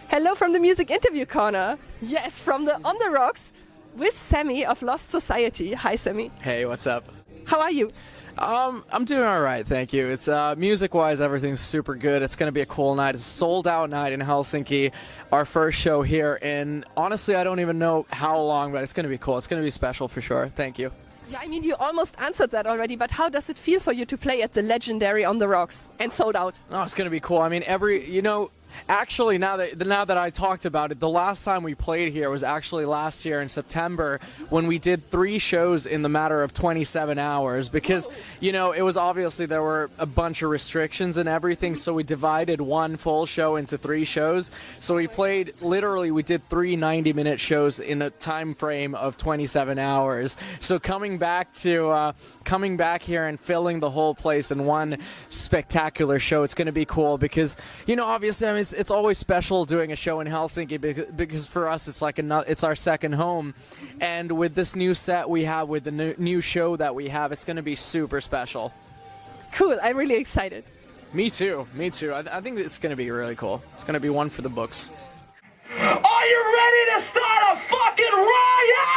Hello from the Music Interview Corner. Yes, from the On the Rocks with Samy of Lost Society. Hi, Samy. Hey, what's up? How are you? I'm doing all right, thank you. It's music-wise, everything's super good. It's gonna be a cool night. It's a sold-out night in Helsinki. Our first show here in, honestly, I don't even know how long, but it's gonna be cool. It's gonna be special for sure. Thank you. Yeah, I mean, you almost answered that already, but how does it feel for you to play at the legendary On the Rocks and sold out? Oh, it's gonna be cool. I mean, actually, now that I talked about it, the last time we played here was actually last year in September when we did 3 shows in the matter of 27 hours because, it was obviously there were a bunch of restrictions and everything, so we divided one full show into 3 shows. So we did 3 90-minute shows in a time frame of 27 hours. So coming back here and filling the whole place in one spectacular show, it's going to be cool because, obviously, I mean, it's always special doing a show in Helsinki because for us it's our second home, and with this new set we have, with the new show that we have, it's going to be super special. Cool, I'm really excited. Me too. I think it's going to be really cool. It's going to be one for the books. Are you ready to start a fucking riot?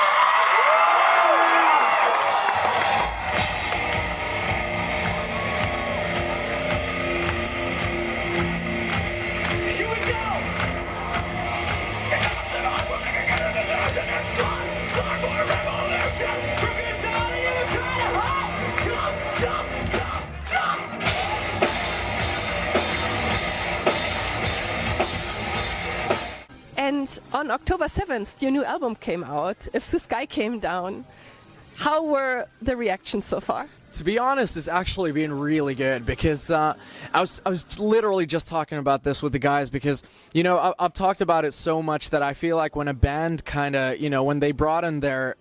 Time for a revolution. We're gonna tell you to try to hide. Jump. And on October 7th, your new album came out, If the Sky Came Down. How were the reactions so far? To be honest, it's actually been really good because I was literally just talking about this with the guys because, I've talked about it so much that I feel like when a band kind of, when they broaden their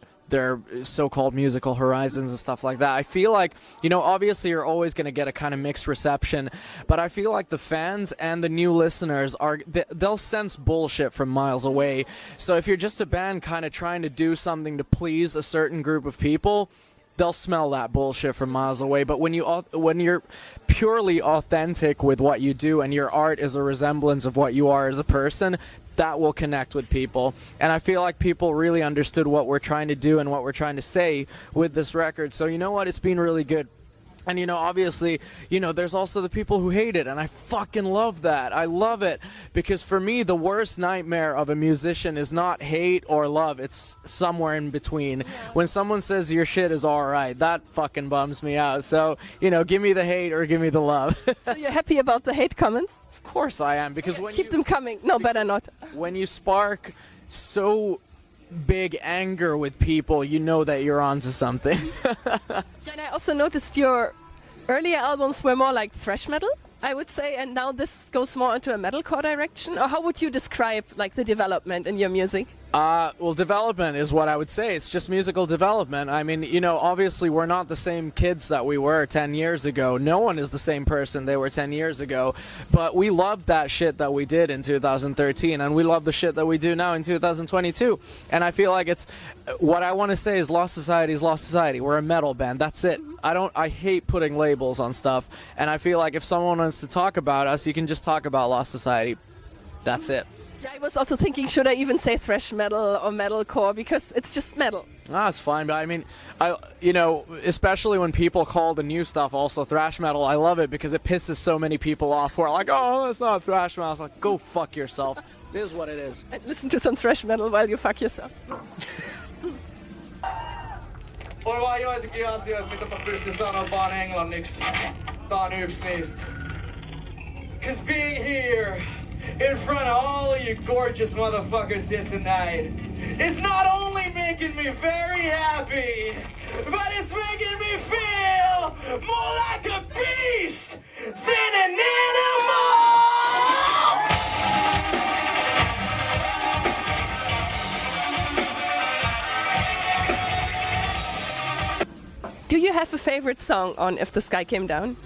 so-called musical horizons and stuff like that, I feel like, obviously you're always going to get a kind of mixed reception, but I feel like the fans and the new listeners they'll sense bullshit from miles away. So if you're just a band kind of trying to do something to please a certain group of people, they'll smell that bullshit from miles away. But when you're purely authentic with what you do and your art is a resemblance of what you are as a person, that will connect with people. And I feel like people really understood what we're trying to do and what we're trying to say with this record. So you know what? It's been really good. And, obviously, there's also the people who hate it, and I fucking love that. I love it, because for me, the worst nightmare of a musician is not hate or love. It's somewhere in between. When someone says your shit is all right, that fucking bums me out. So, give me the hate or give me the love. So you're happy about the hate comments? Of course I am, because Keep them coming. No, better not. When you spark so big anger with people, you know that you're onto something. And I also noticed your earlier albums were more like thrash metal, I would say, and now this goes more into a metalcore direction. Or how would you describe the development in your music? Well, development is what I would say. It's just musical development. I mean, obviously we're not the same kids that we were 10 years ago. No one is the same person they were 10 years ago. But we loved that shit that we did in 2013, and we love the shit that we do now in 2022. And I feel like what I want to say is Lost Society is Lost Society. We're a metal band. That's it. I hate putting labels on stuff. And I feel like if someone wants to talk about us, you can just talk about Lost Society. That's it. Yeah, I was also thinking, should I even say thrash metal or metalcore, because it's just metal. It's fine, but I mean, especially when people call the new stuff also thrash metal, I love it because it pisses so many people off who are like, oh, that's not thrash metal. It's like, go fuck yourself. It is what it is. And listen to some thrash metal while you fuck yourself. On vaan joitakin asioita, mitä mä pystyn sanoa vaan englanniksi. Tää on yksi niistä. 'Cause being here in front of all of you gorgeous motherfuckers here tonight is not only making me very happy, but it's making me feel more like a beast than an animal! Do you have a favorite song on If the Sky Came Down?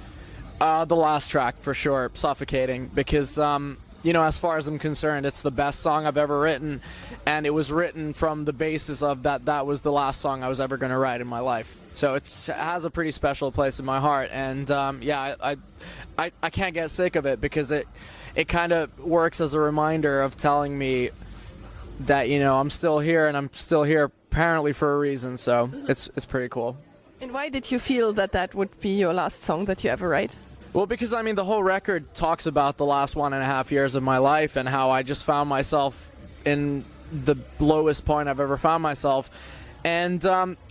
The last track, for sure, Suffocating, because, as far as I'm concerned, it's the best song I've ever written, and it was written from the basis of that was the last song I was ever going to write in my life. So it has a pretty special place in my heart, and I can't get sick of it because it kind of works as a reminder of telling me that, you know, I'm still here, and I'm still here apparently for a reason. So it's pretty cool. And why did you feel that would be your last song that you ever write? Well, because I mean, the whole record talks about the last 1.5 years of my life and how I just found myself in the lowest point I've ever found myself. And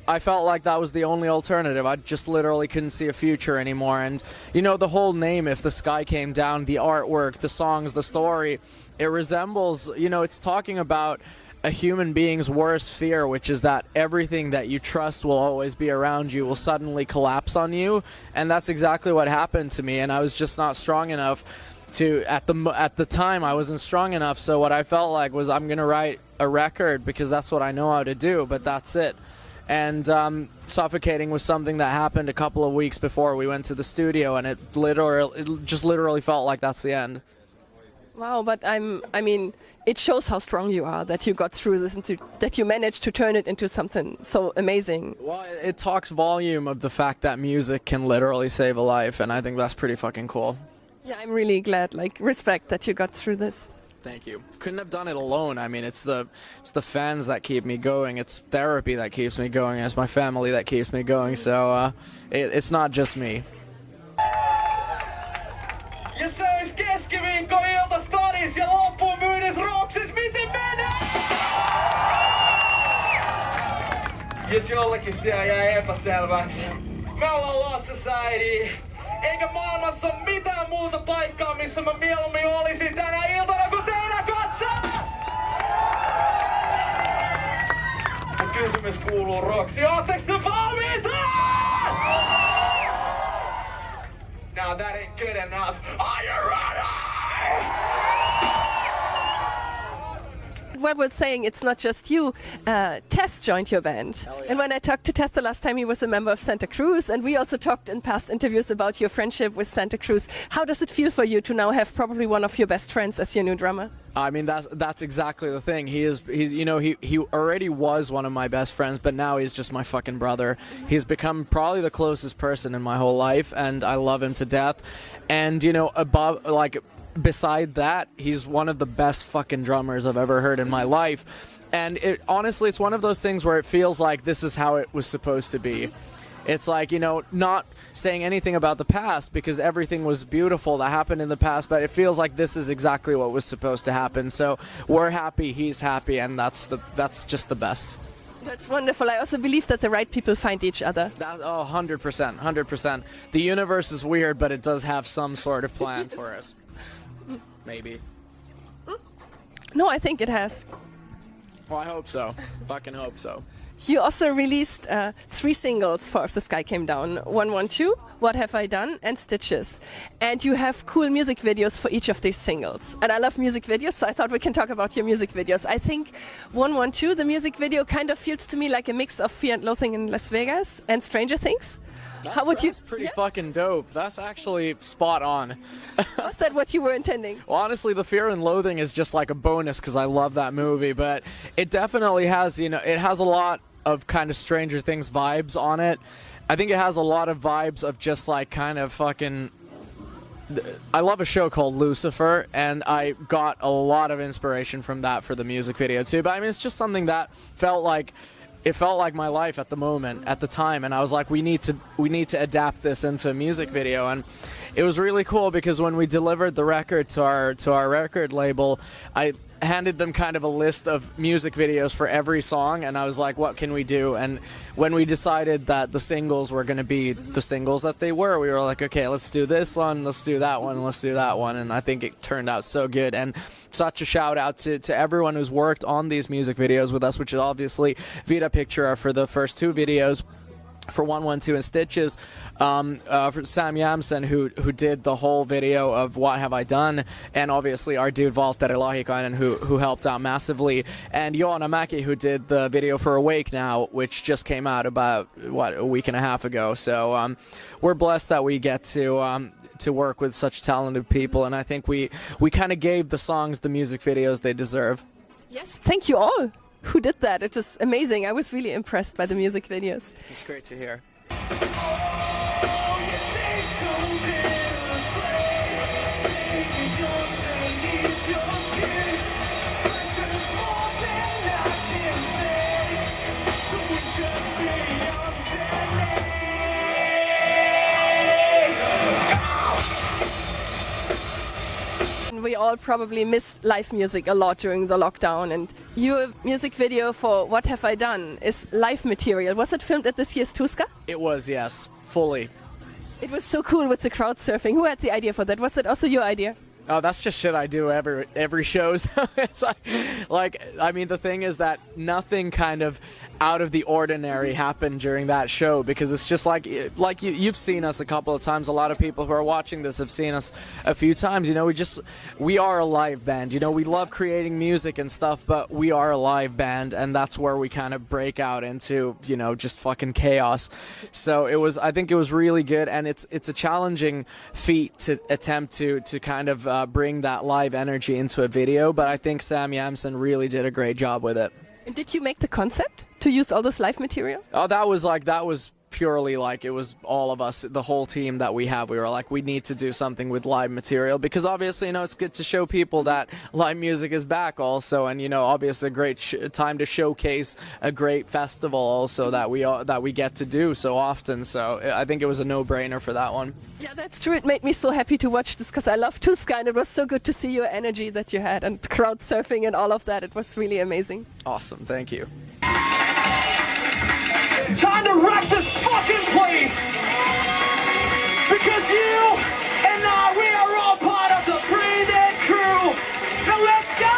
I felt like that was the only alternative. I just literally couldn't see a future anymore. And, you know, the whole name, If the Sky Came Down, the artwork, the songs, the story, it resembles, you know, it's talking about a human being's worst fear, which is that everything that you trust will always be around you will suddenly collapse on you. And that's exactly what happened to me. And I was just not strong enough to, at the time, I wasn't strong enough. So what I felt like was, I'm going to write a record because that's what I know how to do, but that's it. And Suffocating was something that happened a couple of weeks before we went to the studio, and it just literally felt like that's the end. Wow, but I mean, it shows how strong you are, that you got through this and that you managed to turn it into something so amazing. Well, it talks volume of the fact that music can literally save a life, and I think that's pretty fucking cool. Yeah, I'm really glad, like, respect that you got through this. Thank you. Couldn't have done it alone. I mean, it's the fans that keep me going. It's therapy that keeps me going. It's my family that keeps me going. So it's not just me. Ja se ois keskiviikkoilta stadis ja loppuun myydis Roksis, miten menee? Jos jollekin siellä jäi epäselväksi, me ollaan Lassassa, äiti. Eikä maailmassa ole mitään muuta paikkaa, missä mä mieluummin olisin tänä iltana kuin teidän kanssa! Mun kysymys kuuluu, Roksi, ootteks te valmiita? Now that ain't good enough. Are you ready? What we're saying, it's not just you. Tess joined your band. Yeah. And when I talked to Tess the last time, he was a member of Santa Cruz. And we also talked in past interviews about your friendship with Santa Cruz. How does it feel for you to now have probably one of your best friends as your new drummer? I mean, that's exactly the thing. He's you know, he already was one of my best friends, but now he's just my fucking brother. He's become probably the closest person in my whole life, and I love him to death. And, you know, beside that, he's one of the best fucking drummers I've ever heard in my life. And honestly, it's one of those things where it feels like this is how it was supposed to be. It's like, you know, not saying anything about the past because everything was beautiful that happened in the past, but it feels like this is exactly what was supposed to happen. So we're happy, he's happy, and that's just the best. That's wonderful. I also believe that the right people find each other. 100%, 100%. The universe is weird, but it does have some sort of plan for us. Maybe. No, I think it has. Well, I hope so. Fucking hope so. You also released 3 singles for If the Sky Came Down. 112, What Have I Done, and Stitches. And you have cool music videos for each of these singles. And I love music videos, so I thought we can talk about your music videos. I think 112, the music video, kind of feels to me like a mix of Fear and Loathing in Las Vegas and Stranger Things. That's pretty fucking dope. That's actually spot on. Was that what you were intending? Well, honestly, the Fear and Loathing is just like a bonus because I love that movie, but it definitely has, you know, it has a lot of kind of Stranger Things vibes on it. I think it has a lot of vibes of just like kind of fucking... I love a show called Lucifer, and I got a lot of inspiration from that for the music video too, but I mean, it's just something that felt like my life at the moment, at the time, and I was like, we need to adapt this into a music video. And it was really cool because when we delivered the record to our record label, I handed them kind of a list of music videos for every song, and I was like, what can we do? And when we decided that the singles were going to be the singles that they were, we were like, okay, let's do this one, let's do that one, let's do that one. And I think it turned out so good. And such a shout out to everyone who's worked on these music videos with us, which is obviously Vita Pictura for the first 2 videos, for 112 and Stitches, for Sam Jamsen, who did the whole video of What Have I Done, and obviously our dude Valtteri Lahikainen, who helped out massively, and Joona Mäki, who did the video for Awake Now, which just came out about a week and a half ago. So we're blessed that we get to work with such talented people, and I think we kind of gave the songs the music videos they deserve. Yes, thank you all who did that. It was amazing. I was really impressed by the music videos. It's great to hear. all probably missed live music a lot during the lockdown, and your music video for What Have I Done is live material. Was it filmed at this year's Tuska? It was, yes, fully. It was so cool with the crowd surfing. Who had the idea for that? Was that also your idea? Oh, that's just shit I do every shows. It's like, I mean, the thing is that nothing kind of out of the ordinary happened during that show, because it's just like you've seen us a couple of times. A lot of people who are watching this have seen us a few times. You know, we are a live band. You know, we love creating music and stuff, but we are a live band, and that's where we kind of break out into, you know, just fucking chaos. So I think it was really good, and it's a challenging feat to attempt to kind of bring that live energy into a video, but I think Sam Yamsen really did a great job with it. And did you make the concept to use all this live material? Oh, that was purely like, it was all of us, the whole team that we have. We were like, we need to do something with live material, because obviously, you know, it's good to show people that live music is back also, and, you know, obviously a great time to showcase a great festival also that we get to do so often. So I think it was a no-brainer for that one. Yeah, that's true. It made me so happy to watch this, because I love Tuska, and it was so good to see your energy that you had, and crowd surfing and all of that. It was really amazing. Awesome, thank you. Time to wreck this fucking place! Because you and I, we are all part of the Brain Dead crew! Now let's go!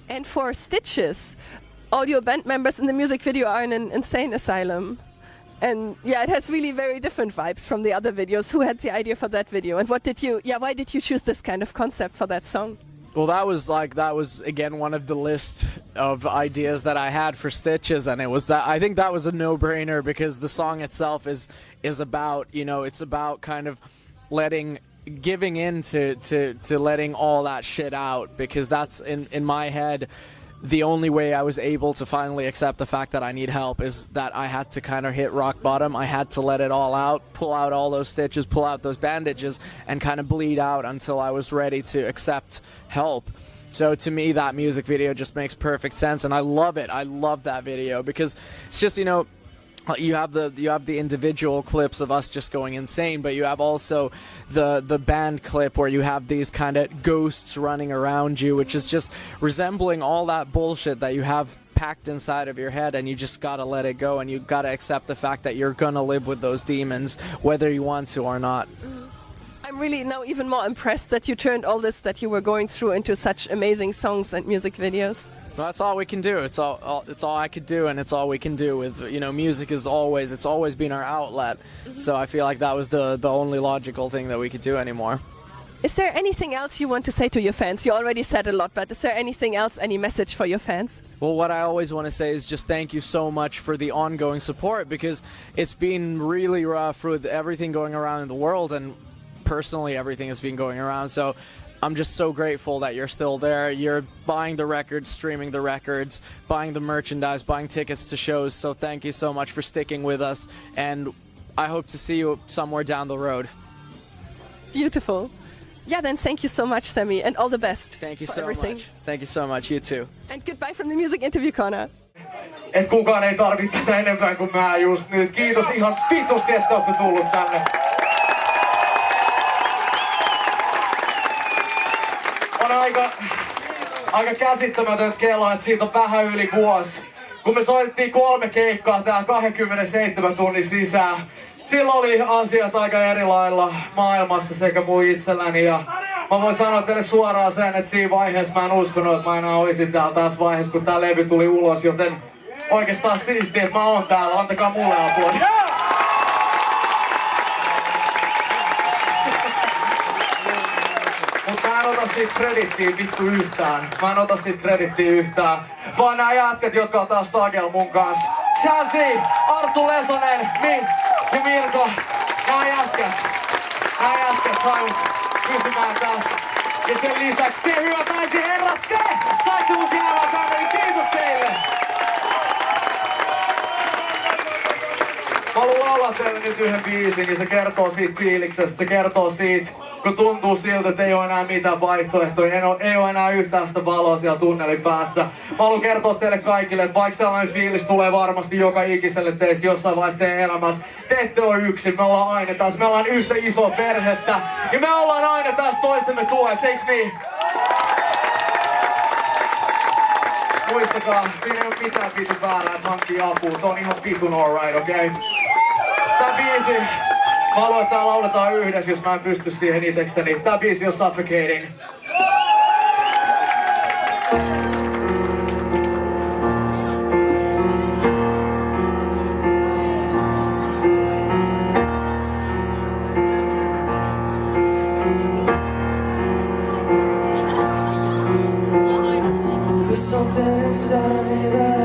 And for Stitches, all your band members in the music video are in an insane asylum. And yeah, it has really very different vibes from the other videos. Who had the idea for that video? And why did you choose this kind of concept for that song? Well, that was again one of the list of ideas that I had for Stitches, and I think that was a no-brainer, because the song itself is about, you know, it's about kind of giving in to letting all that shit out, because that's in my head. The only way I was able to finally accept the fact that I need help is that I had to kind of hit rock bottom. I had to let it all out, pull out all those stitches, pull out those bandages, and kind of bleed out until I was ready to accept help. So to me, that music video just makes perfect sense, and I love it. I love that video, because it's just, you know, you have the individual clips of us just going insane, but you have also the band clip where you have these kind of ghosts running around you, which is just resembling all that bullshit that you have packed inside of your head, and you just gotta let it go, and you gotta accept the fact that you're gonna live with those demons whether you want to or not. I'm really now even more impressed that you turned all this that you were going through into such amazing songs and music videos. Well, that's all we can do. It's all I could do, and it's all we can do with, you know, music it's always been our outlet. So I feel like that was the only logical thing that we could do anymore. Is there anything else you want to say to your fans? You already said a lot, but is there anything else, any message for your fans? Well, what I always want to say is just thank you so much for the ongoing support, because it's been really rough with everything going around in the world, and personally everything has been going around. So I'm just so grateful that you're still there. You're buying the records, streaming the records, buying the merchandise, buying tickets to shows. So thank you so much for sticking with us, and I hope to see you somewhere down the road. Beautiful. Yeah, then thank you so much, Samy, and all the best. Thank you for so everything. much. Thank you so much. You too. And goodbye from the Music Interview Corner. Et kukaan ei tarvitse tätä enempää kuin mä just nyt. Kiitos ihan vitusti, että olette tullut tänne. On aika käsittämätöntä kelaa, että siitä on vähän yli vuosi. Kun me soitettiin 3 keikkaa tää 27 tunnin sisään. Silloin oli asiat aika eri lailla maailmassa sekä mun itselläni. Ja mä voin sanoa teille suoraan sen, että siinä vaiheessa mä en uskonut, että mä enää olisin täällä tässä vaiheessa, kun tää levy tuli ulos. Joten oikeastaan siistiä, että mä oon täällä. Antakaa mulle aplodit. Mä en ota siitä kredittiä vittu yhtään. Vaan nää jätkät, jotka on taas tagel mun kanssa. Chasi, Arttu Lesonen, ja Mirko. Nää jätkät saivat kysymään tässä. Ja sen lisäksi te hyötäisi herrat, te saitte mut jäämään tänne, niin kiitos teille. Mä haluan laulaa teille nyt yhden biisin, niin se kertoo siitä fiiliksestä, se kertoo siitä, kun tuntuu siltä, että ei ole enää mitään vaihtoehtoja, ei ole enää yhtään sitä valoa siellä tunnelin päässä. Mä haluan kertoa teille kaikille, että vaikka sellainen fiilis tulee varmasti joka ikiselle teistä jossain vaiheessa teidän elämässä, te ette ole yksin, me ollaan aina tässä, me ollaan yhtä isoa perhettä ja me ollaan aina tässä toistemme tueksi, eiks niin? Muistakaa, siinä ei ole mitään vitun väärää, että hankkii apua, se on ihan vitun alright, okei? Okay? Tää biisi, mä haluan, että tää lauletaan yhdessä, jos mä en pysty siihen itekseni. Tää biisi on Suffocating. There's something inside me that I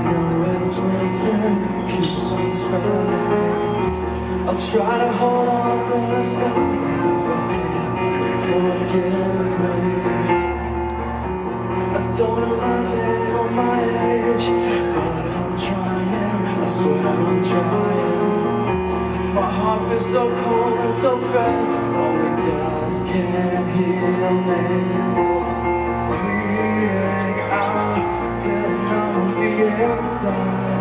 know it's within, keeps on spreading. I'll try to hold on to this now, forgive me. I don't know my name or my age, but I'm trying, I swear I'm trying. My heart feels so cold and so frail, only death can heal me. Clearing out, till I'm on the inside.